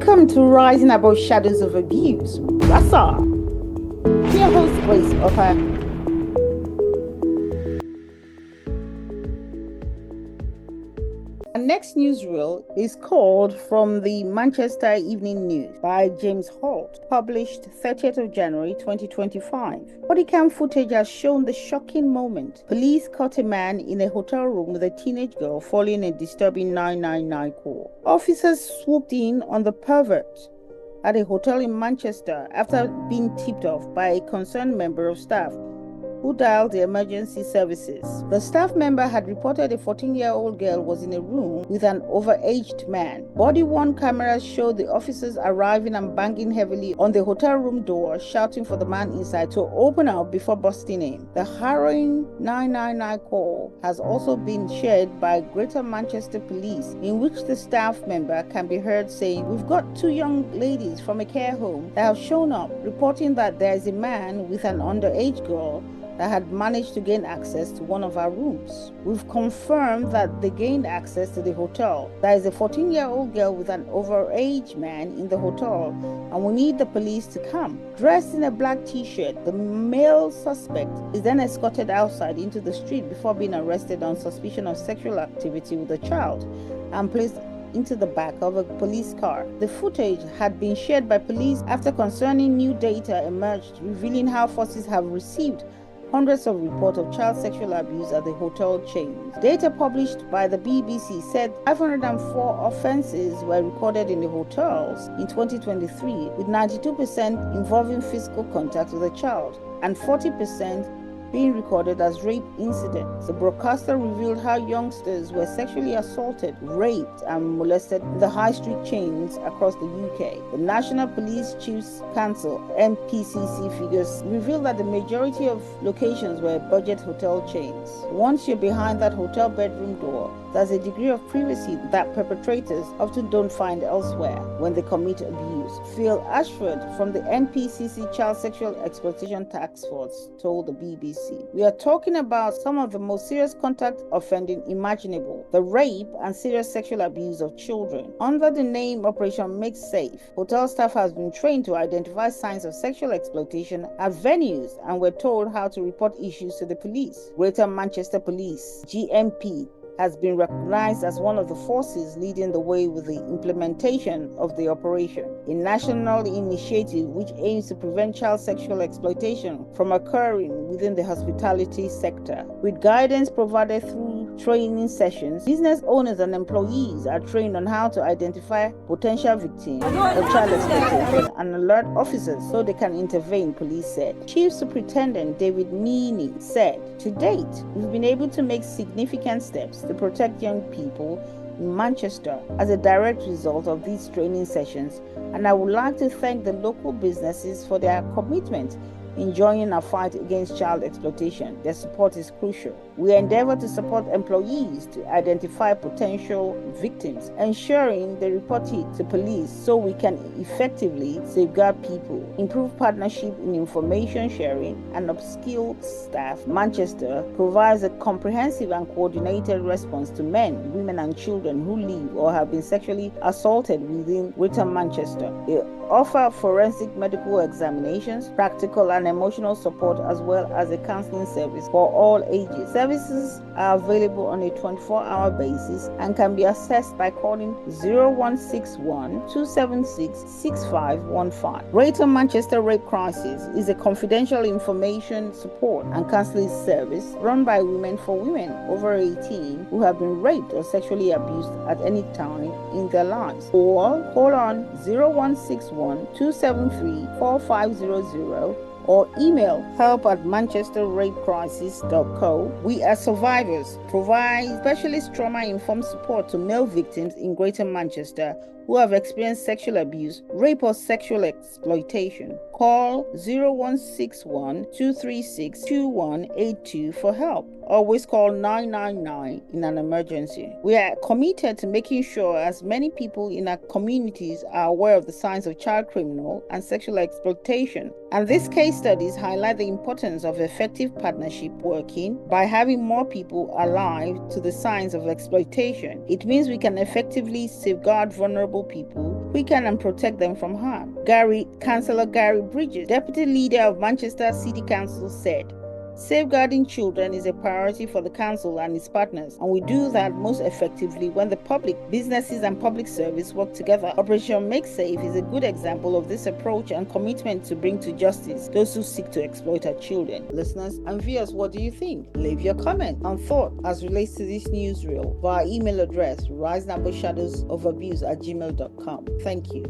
Welcome to Rising Above Shadows of Abuse, RASA. Your host, Grace Offer. Our next newsreel is called From the Manchester Evening News by James Holt, published 30th of January 2025. Bodycam footage has shown the shocking moment. Police caught a man in a hotel room with a teenage girl following a disturbing 999 call. Officers swooped in on the pervert at a hotel in Manchester after being tipped off by a concerned member of staff who dialed the emergency services. The staff member had reported a 14-year-old girl was in a room with an overaged man. Body-worn cameras showed the officers arriving and banging heavily on the hotel room door, shouting for the man inside to open up before busting in. The harrowing 999 call has also been shared by Greater Manchester Police, in which the staff member can be heard saying, "We've got two young ladies from a care home that have shown up, reporting that there is a man with an underage girl that had managed to gain access to one of our rooms. We've confirmed that they gained access to the hotel. There is a 14-year-old girl with an overage man in the hotel, and we need the police to come." Dressed in a black t-shirt, the male suspect is then escorted outside into the street before being arrested on suspicion of sexual activity with a child and placed into the back of a police car. The footage had been shared by police after concerning new data emerged revealing how forces have received hundreds of reports of child sexual abuse at the hotel chains. Data published by the BBC said 504 offences were recorded in the hotels in 2023, with 92% involving physical contact with a child and 40% being recorded as rape incidents. The broadcaster revealed how youngsters were sexually assaulted, raped, and molested in the high street chains across the UK. The National Police Chiefs Council (NPCC) figures reveal that the majority of locations were budget hotel chains. Once you're behind that hotel bedroom door, there's a degree of privacy that perpetrators often don't find elsewhere when they commit abuse. Phil Ashford from the NPCC Child Sexual Exploitation Task Force told the BBC, "We are talking about some of the most serious contact offending imaginable, the rape and serious sexual abuse of children. Under the name Operation Make Safe, hotel staff has been trained to identify signs of sexual exploitation at venues and were told how to report issues to the police." Greater Manchester Police, GMP, has been recognized as one of the forces leading the way with the implementation of the operation, a national initiative which aims to prevent child sexual exploitation from occurring within the hospitality sector. With guidance provided through training sessions, business owners and employees are trained on how to identify potential victims of child exploitation and alert officers so they can intervene, police said. Chief Superintendent David Meany said, "To date, we've been able to make significant steps to protect young people in Manchester as a direct result of these training sessions, and I would like to thank the local businesses for their commitment in joining our fight against child exploitation. Their support is crucial. We endeavor to support employees to identify potential victims, ensuring they report it to police so we can effectively safeguard people, improve partnership in information sharing, and upskill staff." Manchester provides a comprehensive and coordinated response to men, women, and children who live or have been sexually assaulted within Greater Manchester. They offer forensic medical examinations, practical and emotional support, as well as a counseling service for all ages. Services are available on a 24-hour basis and can be accessed by calling 0161 276 6515. Greater Manchester Rape Crisis is a confidential information support and counseling service run by women for women over 18 who have been raped or sexually abused at any time in their lives. Or call on 0161 273 4500 or email help@manchesterrapecrisis.co. We as survivors provide specialist trauma-informed support to male victims in Greater Manchester who have experienced sexual abuse, rape, or sexual exploitation. Call 0161 236 2182 for help. Always call 999 in an emergency. We are committed to making sure as many people in our communities are aware of the signs of child criminal and sexual exploitation. And these case studies highlight the importance of effective partnership working by having more people alive to the signs of exploitation. It means we can effectively safeguard vulnerable vulnerable people, quicken and protect them from harm. Councillor Gary Bridges, Deputy Leader of Manchester City Council, said, "Safeguarding children is a priority for the council and its partners, and we do that most effectively when the public, businesses and public service work together. Operation Make Safe is a good example of this approach and commitment to bring to justice those who seek to exploit our children." Listeners and viewers, what do you think? Leave your comment and thought as relates to this newsreel via email address riseandaboutshadows@gmail.com. Thank you.